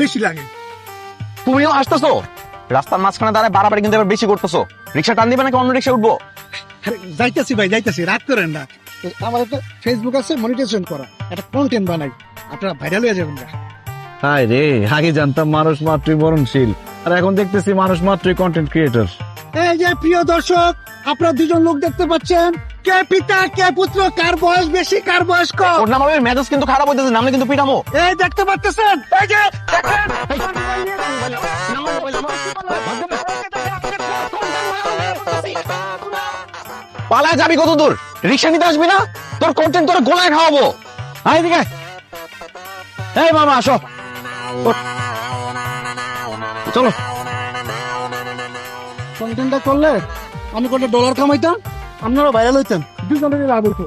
বেশি লাগে। তুমিও আসতেছো রাস্তার মাঝখানে দাঁড়ায় বাড়াবাড়ি কিন্তু এবার বেশি করতেছো। রিক্সা টান দিবে নাকি অন্য রিক্সা উঠবো? যাইতেছি ভাই, যাইতেছি, রাগ করেন না। আমার একটা ফেসবুক আছে, মনিটাইজেশন করা, একটা কন্টেন্ট বানাই, আপনারা ভাইরাল হয়ে যাবেন না। হাই রে, আগে জানতাম মানুষ মাত্রই মরণশীল, আর এখন দেখতেছি মানুষ মাত্রই কন্টেন্ট ক্রিয়েটর। এই যে প্রিয় দর্শক, আপনারা দুজন লোক দেখতে পাচ্ছেন, কে পিতা কে পুত্র, কার বয়স বেশি কার বয়স কম। ওর নাম হবে মেজাজ কিন্তু খারাপ হইতেছে, নামলে কিন্তু পিটামো। এই দেখতে পাচ্ছেন, এই যে দেখেন। পালায় যাবি কত দূর? রিক্সা নিতে আসবি না? তোর কন্টেন্ট তোর গোলায় খাওয়াবো। আয় দিকে, এই মামা আসো, চলো। কন্টেন্টটা করলে আমি কত ডলার কামাইতাম, আপনারা ভাইরাল হইতেন, দুজনের লাভ হইতো।